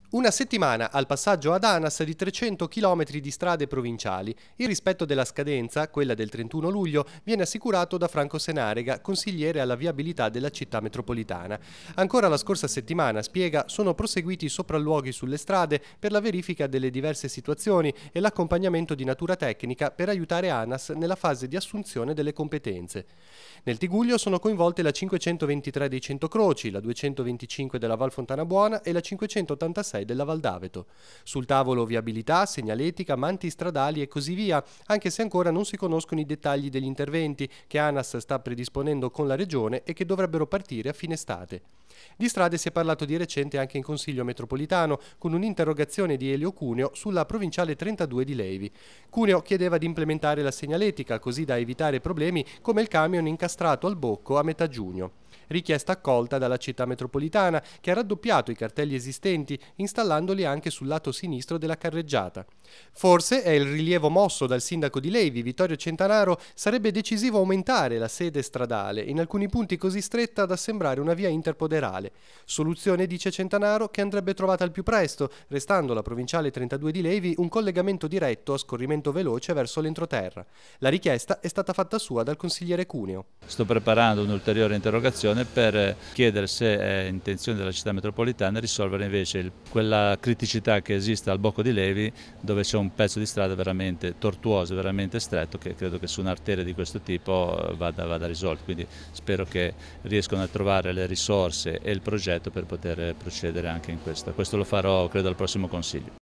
Una settimana al passaggio ad ANAS di 300 km di strade provinciali. Il rispetto della scadenza, quella del 31 luglio, viene assicurato da Franco Senarega, consigliere alla viabilità della città metropolitana. Ancora la scorsa settimana, spiega, sono proseguiti i sopralluoghi sulle strade per la verifica delle diverse situazioni e l'accompagnamento di natura tecnica per aiutare ANAS nella fase di assunzione delle competenze. Nel Tigullio sono coinvolte la 523 dei Centocroci, la 225 della Val Fontana Buona e la 586 della Val d'Aveto. Sul tavolo viabilità, segnaletica, manti stradali e così via, anche se ancora non si conoscono i dettagli degli interventi che ANAS sta predisponendo con la Regione e che dovrebbero partire a fine estate. Di strade si è parlato di recente anche in Consiglio metropolitano, con un'interrogazione di Elio Cuneo sulla provinciale 32 di Levi. Cuneo chiedeva di implementare la segnaletica così da evitare problemi come il camion incastrato al bocco a metà giugno. Richiesta accolta dalla città metropolitana, che ha raddoppiato i cartelli esistenti, installandoli anche sul lato sinistro della carreggiata. Forse è il rilievo mosso dal sindaco di Levi, Vittorio Centanaro, sarebbe decisivo aumentare la sede stradale, in alcuni punti così stretta da sembrare una via interpoderale. Soluzione, dice Centanaro, che andrebbe trovata al più presto, restando la provinciale 32 di Levi un collegamento diretto a scorrimento veloce verso l'entroterra. La richiesta è stata fatta sua dal consigliere Cuneo. Sto preparando un'ulteriore interrogazione per chiedere se è intenzione della città metropolitana risolvere invece quella criticità che esiste al Bocco di Levi, dove c'è un pezzo di strada veramente tortuoso, veramente stretto, che credo che su un'arteria di questo tipo vada risolto. Quindi spero che riescano a trovare le risorse e il progetto per poter procedere anche in questo. Questo lo farò credo al prossimo Consiglio.